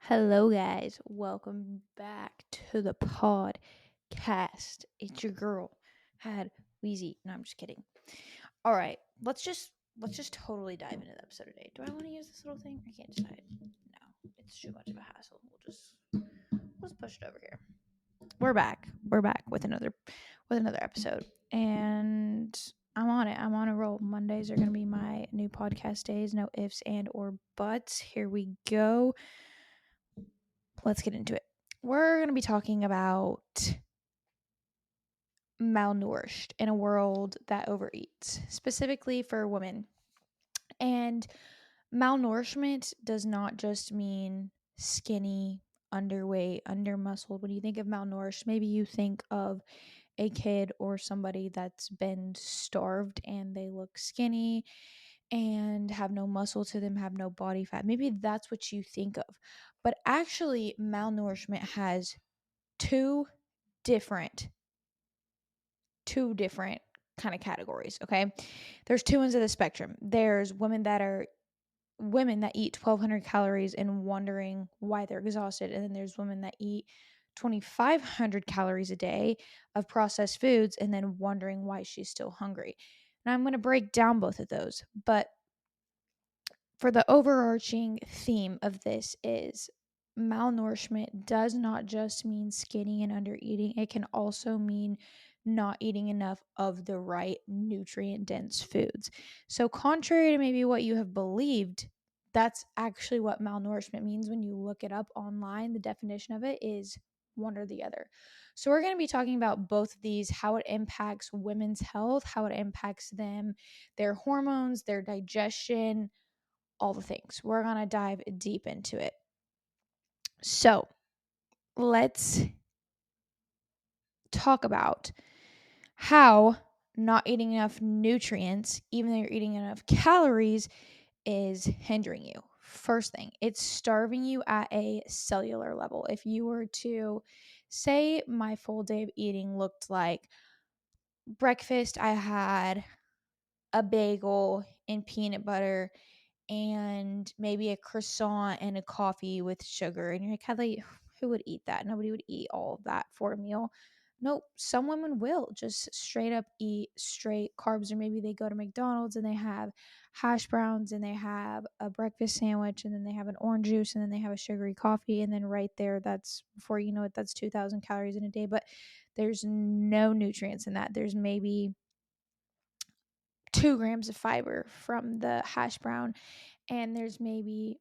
Hello, guys. Welcome back to the podcast. It's your girl, Had Wheezy. No, I'm just kidding. All right, let's just totally dive into the episode today. Do I want to use this little thing? I can't decide. No, it's too much of a hassle. Let's push it over here. We're back. We're back with another episode, and I'm on it. I'm on a roll. Mondays are gonna be my new podcast days. No ifs and or buts. Here we go. Let's get into it. We're going to be talking about malnourished in a world that overeats, specifically for women. And malnourishment does not just mean skinny, underweight, undermuscled. When you think of malnourished, maybe you think of a kid or somebody that's been starved and they look skinny and have no muscle to them, have no body fat. Maybe that's what you think of. But actually, malnourishment has two different kind of categories. Okay, there's two ends of the spectrum. There's women that eat 1,200 calories and wondering why they're exhausted, and then there's women that eat 2,500 calories a day of processed foods and then wondering why she's still hungry. And I'm going to break down both of those, but for the overarching theme of this is malnourishment does not just mean skinny and under eating. It can also mean not eating enough of the right nutrient dense foods. So contrary to maybe what you have believed, that's actually what malnourishment means. When you look it up online, the definition of it is one or the other. So we're going to be talking about both of these, how it impacts women's health, how it impacts them, their hormones, their digestion, all the things. We're going to dive deep into it. So let's talk about how not eating enough nutrients, even though you're eating enough calories, is hindering you. First thing, it's starving you at a cellular level. If you were to say my full day of eating looked like breakfast, I had a bagel and peanut butter and maybe a croissant and a coffee with sugar. And you're like, Hadley, who would eat that? Nobody would eat all of that for a meal. Nope, some women will just straight up eat straight carbs, or maybe they go to McDonald's and they have hash browns and they have a breakfast sandwich and then they have an orange juice and then they have a sugary coffee. And then right there, that's before you know it, that's 2,000 calories in a day. But there's no nutrients in that. There's maybe 2 grams of fiber from the hash brown, and there's maybe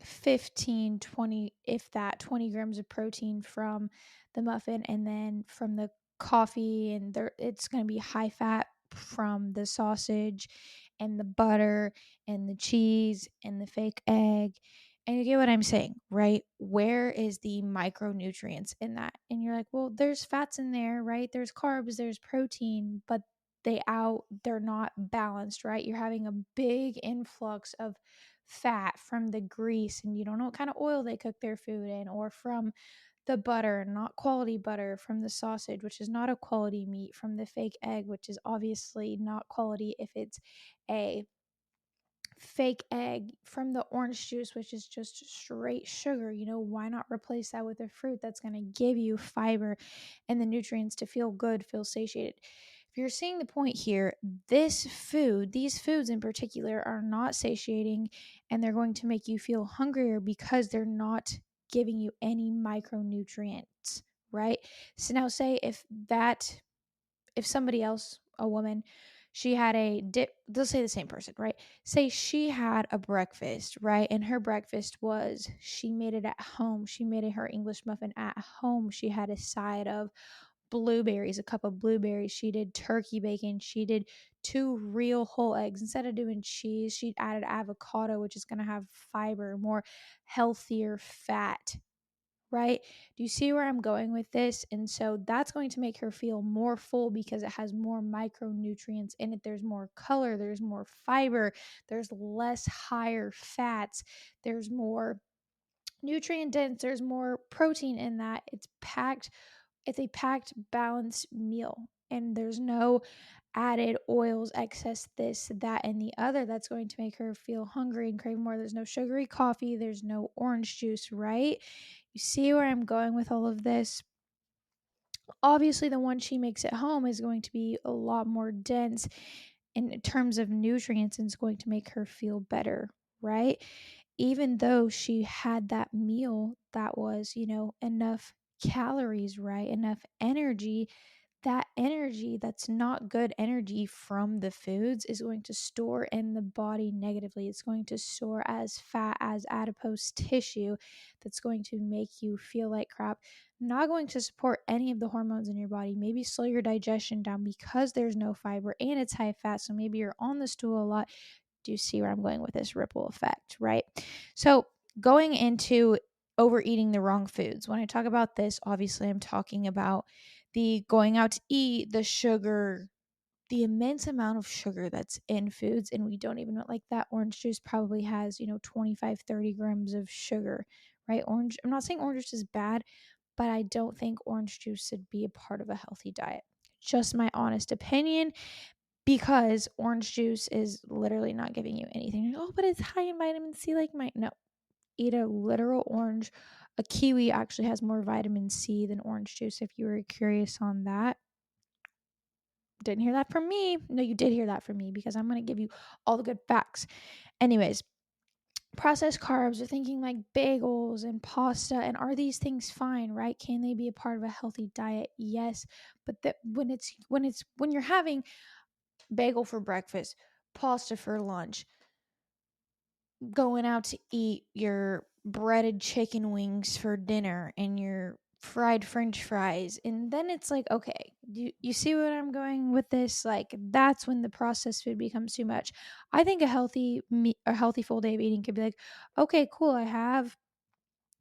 15, 20, if that, 20 grams of protein from the muffin, and then from the coffee, and there it's going to be high fat from the sausage and the butter and the cheese and the fake egg. And you get what I'm saying, right? Where is the micronutrients in that? And you're like, well, there's fats in there, right? There's carbs, there's protein, but they're not balanced, right? You're having a big influx of fat from the grease, and you don't know what kind of oil they cook their food in, or from the butter, not quality butter, from the sausage, which is not a quality meat, from the fake egg, which is obviously not quality if it's a fake egg, from the orange juice, which is just straight sugar. Why not replace that with a fruit that's going to give you fiber and the nutrients to feel good, feel satiated? If you're seeing the point here, these foods in particular, are not satiating, and they're going to make you feel hungrier because they're not giving you any micronutrients, right? So now say if somebody else, a woman, she had a dip, they'll say the same person, right? Say she had a breakfast, right? And her breakfast was, she made it at home. She made her English muffin at home. She had a side of blueberries, a cup of blueberries. She did turkey bacon. She did 2 real whole eggs. Instead of doing cheese, she added avocado, which is going to have fiber, more healthier fat, right? Do you see where I'm going with this? And so that's going to make her feel more full because it has more micronutrients in it. There's more color, there's more fiber, there's less higher fats, there's more nutrient dense, there's more protein in that. It's a packed balanced meal. and there's no added oils, excess this, that, and the other that's going to make her feel hungry and crave more. There's no sugary coffee, there's no orange juice, right? You see where I'm going with all of this? Obviously, the one she makes at home is going to be a lot more dense in terms of nutrients and it's going to make her feel better, right? Even though she had that meal that was, enough calories, right? Enough energy, that energy that's not good energy from the foods is going to store in the body negatively. It's going to store as fat, as adipose tissue that's going to make you feel like crap, not going to support any of the hormones in your body, maybe slow your digestion down because there's no fiber and it's high fat. So maybe you're on the stool a lot. Do you see where I'm going with this ripple effect, right? So going into overeating the wrong foods. When I talk about this, obviously I'm talking about the going out to eat, the sugar, the immense amount of sugar that's in foods. And we don't even know, like that orange juice probably has, 25, 30 grams of sugar, right? I'm not saying orange juice is bad, but I don't think orange juice should be a part of a healthy diet. Just my honest opinion, because orange juice is literally not giving you anything. Oh, but it's high in vitamin C, like my, no, eat a literal orange. A kiwi actually has more vitamin C than orange juice, if you were curious on that. Didn't hear that from me. No, you did hear that from me because I'm going to give you all the good facts. Anyways, processed carbs, are thinking like bagels and pasta, and are these things fine, right? Can they be a part of a healthy diet? Yes, but that when you're having bagel for breakfast, pasta for lunch, going out to eat your breaded chicken wings for dinner and your fried french fries, and then it's like, okay, you see what I'm going with this? Like, that's when the processed food becomes too much. I think a healthy full day of eating could be like, okay, cool, I have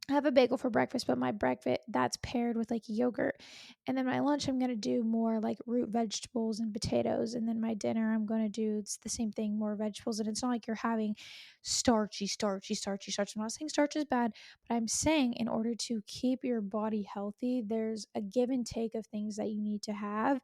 a bagel for breakfast, but my breakfast that's paired with like yogurt. And then my lunch, I'm going to do more like root vegetables and potatoes. And then my dinner, I'm going to do it's the same thing, more vegetables. And it's not like you're having starchy. I'm not saying starch is bad, but I'm saying in order to keep your body healthy, there's a give and take of things that you need to have.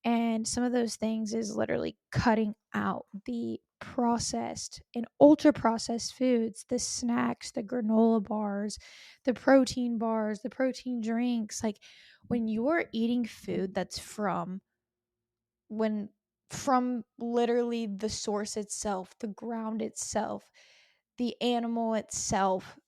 And some of those things is literally cutting out the processed and ultra processed foods, the snacks, the granola bars, the protein bars, the protein drinks. Like, when you're eating food that's when from literally the source itself, the ground itself, the animal itself,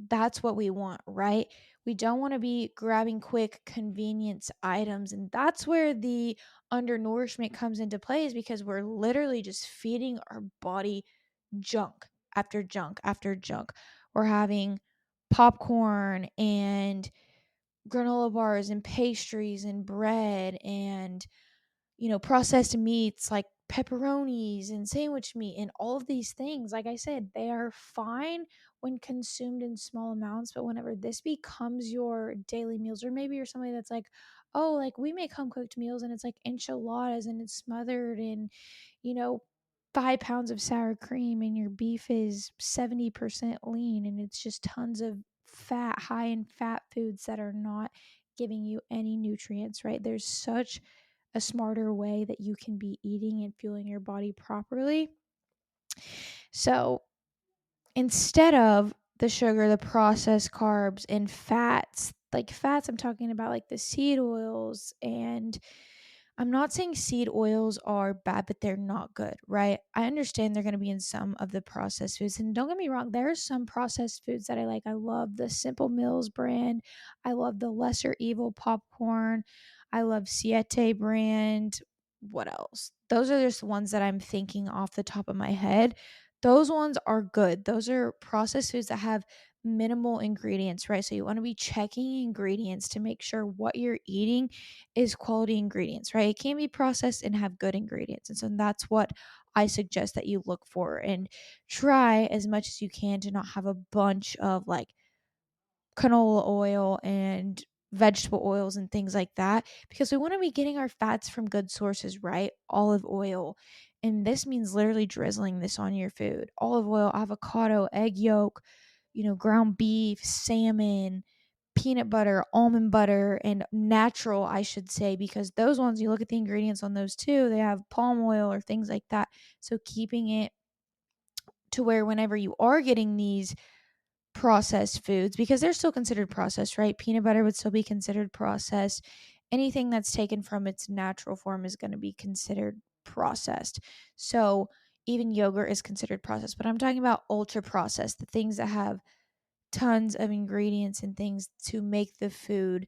that's what we want, right? We don't want to be grabbing quick convenience items. And that's where the undernourishment comes into play, is because we're literally just feeding our body junk after junk after junk. We're having popcorn and granola bars and pastries and bread and processed meats like pepperonis and sandwich meat and all of these things. Like I said, they are fine when consumed in small amounts, but whenever this becomes your daily meals, or maybe you're somebody that's like, oh, like we make home cooked meals and it's like enchiladas and it's smothered in, you know, 5 pounds of sour cream and your beef is 70% lean and it's just tons of fat, high in fat foods that are not giving you any nutrients, right? There's such a smarter way that you can be eating and fueling your body properly. So instead of the sugar, the processed carbs, and fats, like fats, I'm talking about like the seed oils. And I'm not saying seed oils are bad, but they're not good, right? I understand they're going to be in some of the processed foods. And don't get me wrong, there are some processed foods that I like. I love the Simple Mills brand. I love the Lesser Evil popcorn. I love Siete brand. What else? Those are just ones that I'm thinking off the top of my head. Those ones are good. Those are processed foods that have minimal ingredients, right? So you want to be checking ingredients to make sure what you're eating is quality ingredients, right? It can be processed and have good ingredients. And so that's what I suggest that you look for, and try as much as you can to not have a bunch of like canola oil and vegetable oils and things like that, because we want to be getting our fats from good sources, right? Olive oil. And this means literally drizzling this on your food. Olive oil, avocado, egg yolk, ground beef, salmon, peanut butter, almond butter, and natural, I should say, because those ones, you look at the ingredients on those too, they have palm oil or things like that. So keeping it to where whenever you are getting these processed foods, because they're still considered processed, right? Peanut butter would still be considered processed. Anything that's taken from its natural form is going to be considered processed. So even yogurt is considered processed, but I'm talking about ultra processed, the things that have tons of ingredients and things to make the food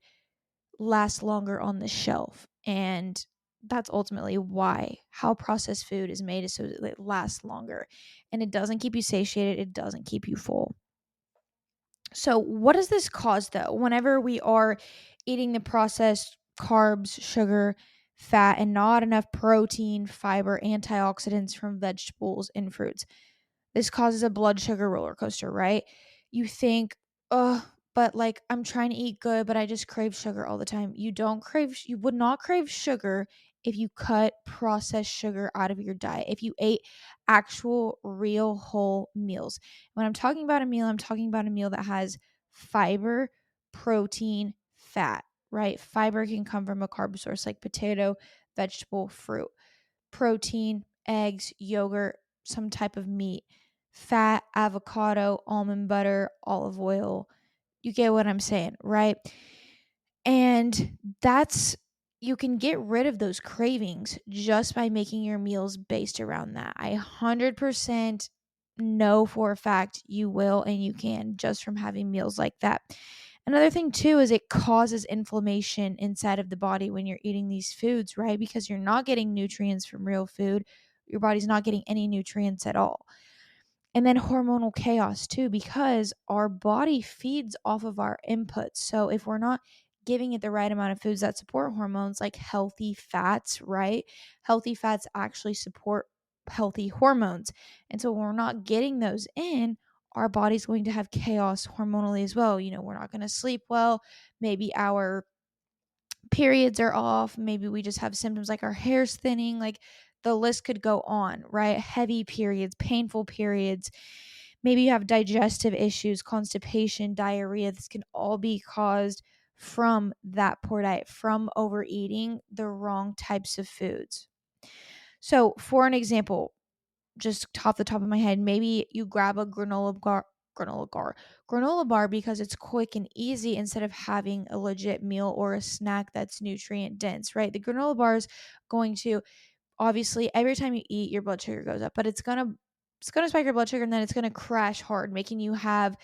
last longer on the shelf. And that's ultimately why how processed food is made, is so that it lasts longer and it doesn't keep you satiated, it doesn't keep you full. So, what does this cause though? Whenever we are eating the processed carbs, sugar, fat, and not enough protein, fiber, antioxidants from vegetables and fruits, this causes a blood sugar roller coaster, right? You think, oh, but like I'm trying to eat good, but I just crave sugar all the time. You would not crave sugar if you cut processed sugar out of your diet, if you ate actual, real, whole meals. When I'm talking about a meal, I'm talking about a meal that has fiber, protein, fat, right? Fiber can come from a carb source like potato, vegetable, fruit, protein, eggs, yogurt, some type of meat, fat, avocado, almond butter, olive oil. You get what I'm saying, right? And you can get rid of those cravings just by making your meals based around that. I 100% know for a fact you will and you can, just from having meals like that. Another thing too is it causes inflammation inside of the body when you're eating these foods, right? Because you're not getting nutrients from real food. Your body's not getting any nutrients at all. And then hormonal chaos too, because our body feeds off of our inputs. So if we're not giving it the right amount of foods that support hormones, like healthy fats, right? Healthy fats actually support healthy hormones. And so when we're not getting those in, our body's going to have chaos hormonally as well. We're not going to sleep well. Maybe our periods are off. Maybe we just have symptoms like our hair's thinning. Like the list could go on, right? Heavy periods, painful periods. Maybe you have digestive issues, constipation, diarrhea. This can all be caused from that poor diet, from overeating the wrong types of foods. So, for an example, just off the top of my head, maybe you grab a granola bar because it's quick and easy instead of having a legit meal or a snack that's nutrient dense, right? The granola bar is going to, obviously, every time you eat, your blood sugar goes up, but it's gonna spike your blood sugar, and then it's gonna crash hard, making you have,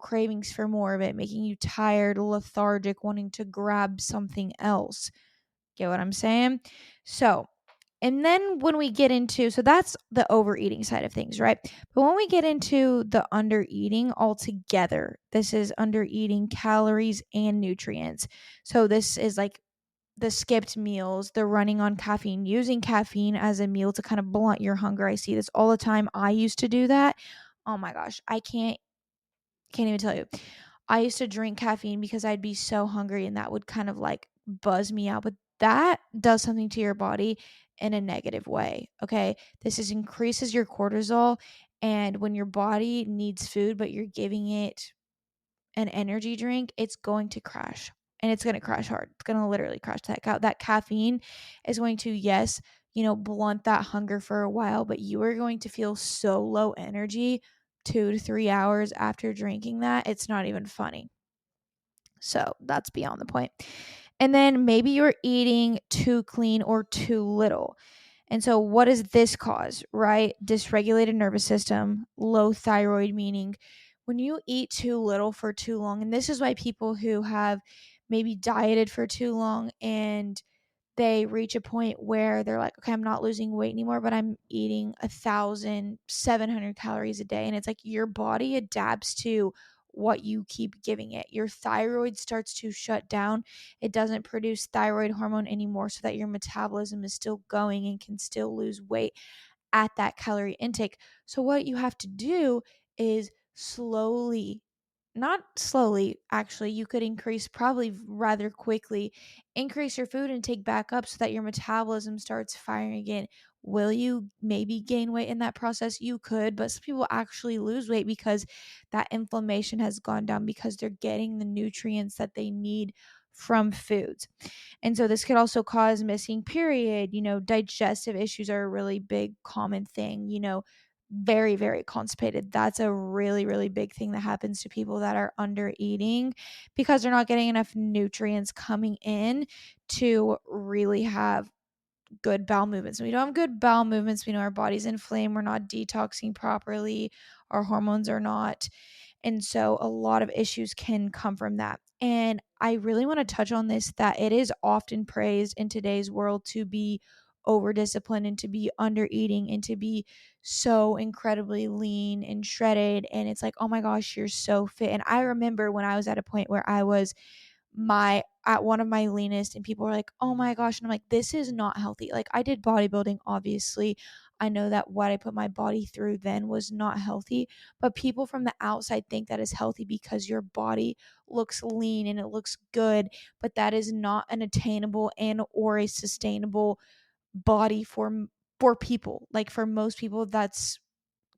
cravings for more of it, making you tired, lethargic, wanting to grab something else. Get what I'm saying? So, and then when we get into, so that's the overeating side of things, right? But when we get into the undereating altogether, this is undereating calories and nutrients. So this is like the skipped meals, the running on caffeine, using caffeine as a meal to kind of blunt your hunger. I see this all the time. I used to do that. Oh my gosh, I can't even tell you. I used to drink caffeine because I'd be so hungry and that would kind of like buzz me out. But that does something to your body in a negative way. Okay. Increases your cortisol. And when your body needs food, but you're giving it an energy drink, it's going to crash. And it's going to crash hard. It's going to literally crash. That caffeine is going to, yes, blunt that hunger for a while, but you are going to feel so low energy 2 to 3 hours after drinking that. It's not even funny. So that's beyond the point. And then maybe you're eating too clean or too little. And so what does this cause, right? Dysregulated nervous system, low thyroid, meaning when you eat too little for too long, and this is why people who have maybe dieted for too long and they reach a point where they're like, okay, I'm not losing weight anymore, but I'm eating 1,700 calories a day. And it's like your body adapts to what you keep giving it. Your thyroid starts to shut down. It doesn't produce thyroid hormone anymore, so that your metabolism is still going and can still lose weight at that calorie intake. So what you have to do is slowly, not slowly, actually, you could increase probably rather quickly, increase your food intake back up so that your metabolism starts firing again. Will you maybe gain weight in that process? You could, but some people actually lose weight because that inflammation has gone down because they're getting the nutrients that they need from foods. And so this could also cause missing period. Digestive issues are a really big common thing. Very, very constipated. That's a really, really big thing that happens to people that are under eating because they're not getting enough nutrients coming in to really have good bowel movements. When we don't have good bowel movements, we know our body's inflamed, we're not detoxing properly, our hormones are not. And so a lot of issues can come from that. And I really want to touch on this, that it is often praised in today's world to be over disciplined and to be under eating and to be so incredibly lean and shredded. And it's like, oh my gosh, you're so fit. And I remember when I was at a point where I was at one of my leanest and people were like, oh my gosh. And I'm like, this is not healthy. Like, I did bodybuilding, obviously. I know that what I put my body through then was not healthy, but people from the outside think that is healthy because your body looks lean and it looks good, but that is not an attainable and or a sustainable body for people. Like, for most people, that's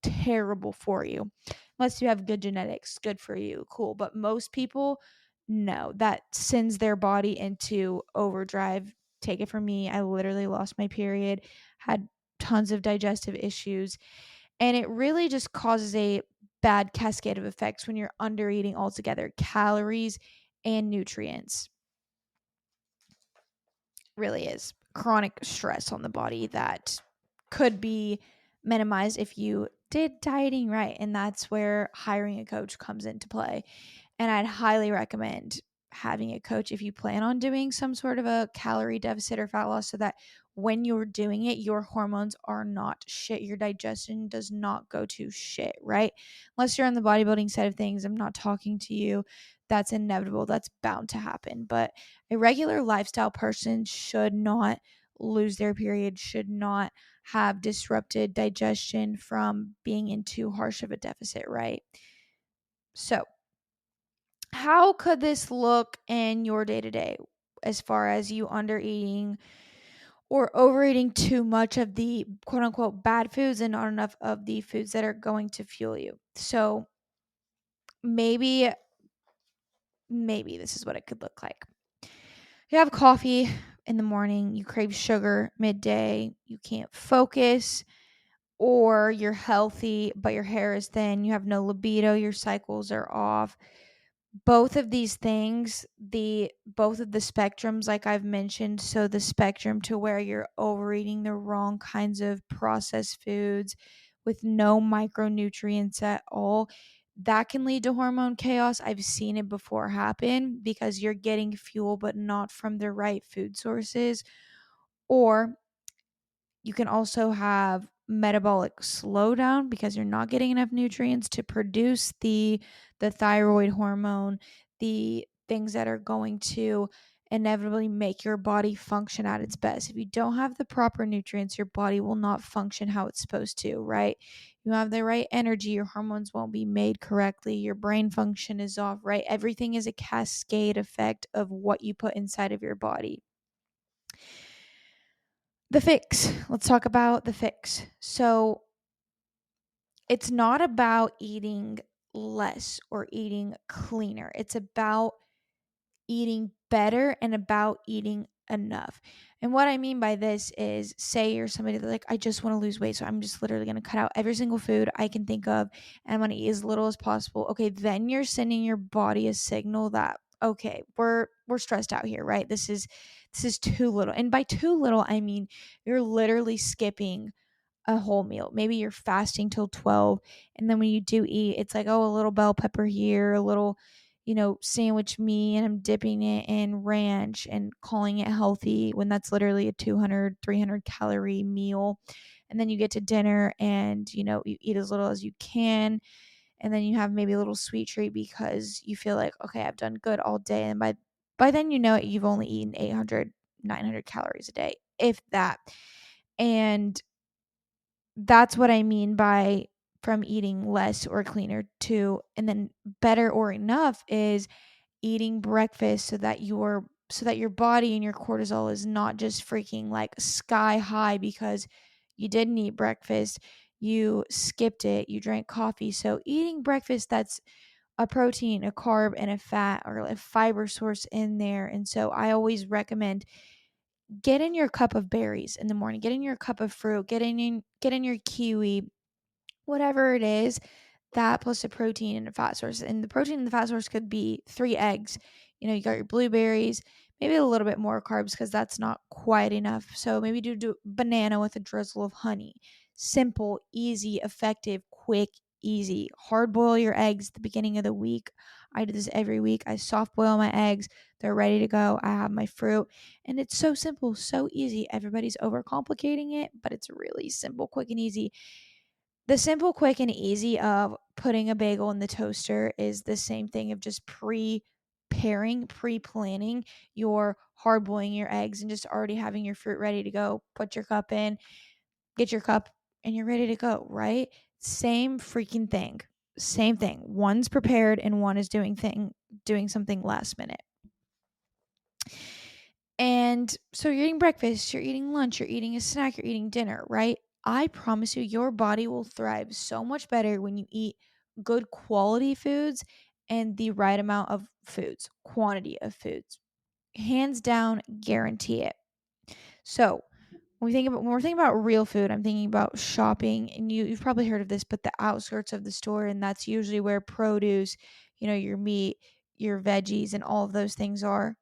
terrible for you. Unless you have good genetics, good for you, cool. But most people, no, that sends their body into overdrive. Take it from me, I literally lost my period, had tons of digestive issues, and it really just causes a bad cascade of effects when you're under eating altogether, calories and nutrients. Really is chronic stress on the body that could be minimized if you did dieting right. And that's where hiring a coach comes into play. And I'd highly recommend having a coach if you plan on doing some sort of a calorie deficit or fat loss, so that when you're doing it, your hormones are not shit. Your digestion does not go to shit, right? Unless you're on the bodybuilding side of things, I'm not talking to you. That's inevitable. That's bound to happen. But a regular lifestyle person should not lose their period, should not have disrupted digestion from being in too harsh of a deficit, right? So, how could this look in your day to day as far as you under eating or overeating too much of the quote unquote bad foods and not enough of the foods that are going to fuel you? So, maybe this is what it could look like. You have coffee in the morning, you crave sugar midday, you can't focus, or you're healthy but your hair is thin, you have no libido, your cycles are off. Both of these things, both of the spectrums, like I've mentioned, so the spectrum to where you're overeating the wrong kinds of processed foods with no micronutrients at all, that can lead to hormone chaos. I've seen it before happen because you're getting fuel but not from the right food sources. Or you can also have metabolic slowdown because you're not getting enough nutrients to produce the thyroid hormone, the things that are going to inevitably make your body function at its best. If you don't have the proper nutrients, your body will not function how it's supposed to, right? You have the right energy, your hormones won't be made correctly, your brain function is off, right? Everything is a cascade effect of what you put inside of your body. The fix. Let's talk about the fix. So, it's not about eating less or eating cleaner. It's about eating better and about eating enough. And what I mean by this is, say you're somebody that's like, I just want to lose weight, so I'm just literally going to cut out every single food I can think of and I'm going to eat as little as possible. Okay, then you're sending your body a signal that, okay, we're stressed out here, right? This is too little. And by too little, I mean you're literally skipping a whole meal. Maybe you're fasting till 12, and then when you do eat, it's like, oh, a little bell pepper here, a little, sandwich meat, and I'm dipping it in ranch and calling it healthy when that's literally a 200, 300 calorie meal. And then you get to dinner and, you eat as little as you can. And then you have maybe a little sweet treat because you feel like, okay, I've done good all day. And by then, you've only eaten 800, 900 calories a day, if that. And that's what I mean by from eating less or cleaner to, and then better or enough is eating breakfast so that your body and your cortisol is not just freaking like sky high because you didn't eat breakfast, you skipped it, you drank coffee. So eating breakfast that's a protein, a carb, and a fat or a fiber source in there. And so I always recommend get in your cup of berries in the morning, get in your cup of fruit, get in your kiwi, whatever it is, that plus a protein and a fat source. And the protein and the fat source could be 3 eggs. You got your blueberries, maybe a little bit more carbs because that's not quite enough. So maybe do banana with a drizzle of honey. Simple, easy, effective, quick, easy. Hard boil your eggs at the beginning of the week. I do this every week. I soft boil my eggs. They're ready to go. I have my fruit. And it's so simple, so easy. Everybody's overcomplicating it, but it's really simple, quick, and easy. The simple, quick, and easy of putting a bagel in the toaster is the same thing of just pre-planning your hard boiling your eggs and just already having your fruit ready to go. Put your cup in, get your cup, and you're ready to go, right? Same freaking thing. Same thing. One's prepared and one is doing something last minute. And so you're eating breakfast, you're eating lunch, you're eating a snack, you're eating dinner, right? I promise you, your body will thrive so much better when you eat good quality foods and the right amount of foods, quantity of foods. Hands down, guarantee it. So when we're thinking about real food, I'm thinking about shopping, and you've probably heard of this, but the outskirts of the store, and that's usually where produce, your meat, your veggies, and all of those things are.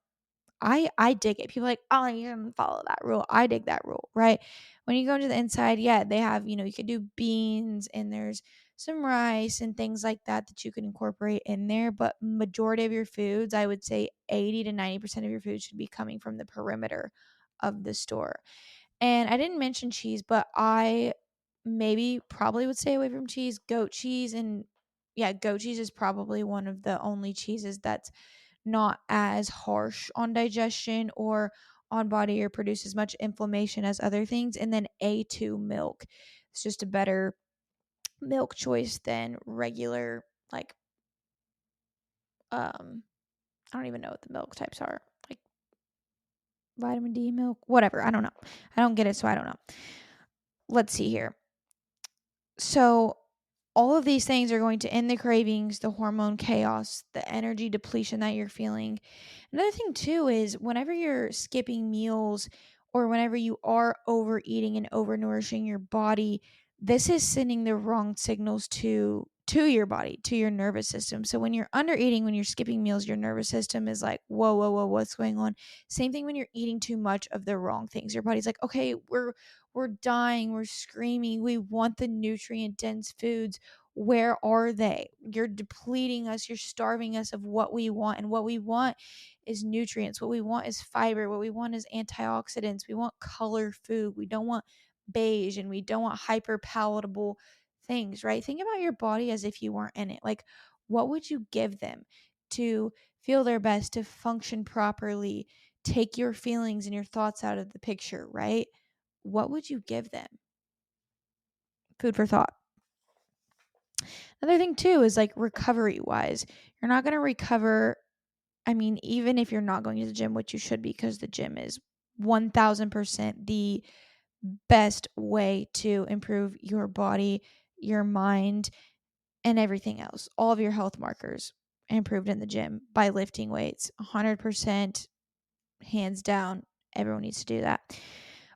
I dig it. People are like, oh, you can follow that rule. I dig that rule, right? When you go into the inside, yeah, they have, you can do beans and there's some rice and things like that you can incorporate in there. But majority of your foods, I would say 80 to 90% of your food should be coming from the perimeter of the store. And I didn't mention cheese, but I probably would stay away from cheese. Goat cheese, and yeah, goat cheese is probably one of the only cheeses that's not as harsh on digestion or on body or produce as much inflammation as other things. And then A2 milk. It's just a better milk choice than regular, like, I don't even know what the milk types are. Like vitamin D milk, whatever. I don't know. I don't get it, so I don't know. Let's see here. So all of these things are going to end the cravings, the hormone chaos, the energy depletion that you're feeling. Another thing too is whenever you're skipping meals or whenever you are overeating and overnourishing your body, this is sending the wrong signals to your body, to your nervous system. So when you're under eating, when you're skipping meals, your nervous system is like, whoa, whoa, whoa, what's going on? Same thing when you're eating too much of the wrong things. Your body's like, okay, we're dying, we're screaming, we want the nutrient dense foods. Where are they? You're depleting us, you're starving us of what we want. And what we want is nutrients. What we want is fiber. What we want is antioxidants. We want color food. We don't want beige, and we don't want hyper palatable things, right? Think about your body as if you weren't in it. Like, what would you give them to feel their best, to function properly, take your feelings and your thoughts out of the picture, right? What would you give them? Food for thought. Another thing too is like recovery wise. You're not going to recover. I mean, even if you're not going to the gym, which you should be, because the gym is 1000% the best way to improve your body, your mind, and everything else. All of your health markers improved in the gym by lifting weights. 100%, hands down. Everyone needs to do that.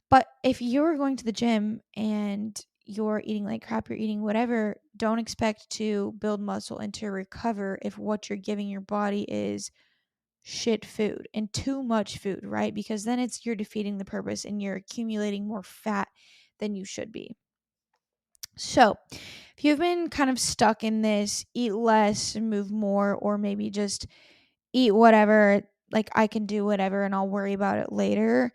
But if you're going to the gym and you're eating like crap, you're eating whatever, don't expect to build muscle and to recover if what you're giving your body is shit food and too much food, right? Because then you're defeating the purpose and you're accumulating more fat than you should be. So, if you've been kind of stuck in this eat less and move more, or maybe just eat whatever, like I can do whatever and I'll worry about it later,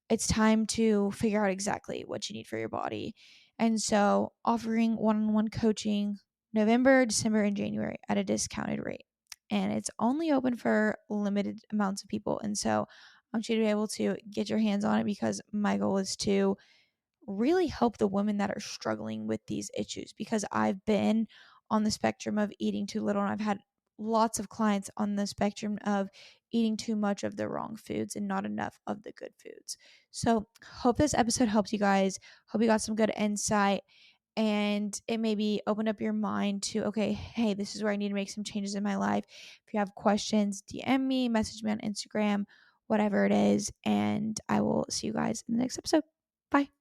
it's time to figure out exactly what you need for your body. And so, offering one-on-one coaching November, December, and January at a discounted rate. And it's only open for limited amounts of people. And so, I want you to be able to get your hands on it because my goal is to really help the women that are struggling with these issues, because I've been on the spectrum of eating too little and I've had lots of clients on the spectrum of eating too much of the wrong foods and not enough of the good foods. So, hope this episode helped you guys. Hope you got some good insight and it maybe opened up your mind to, okay, hey, this is where I need to make some changes in my life. If you have questions, DM me, message me on Instagram, whatever it is, and I will see you guys in the next episode. Bye.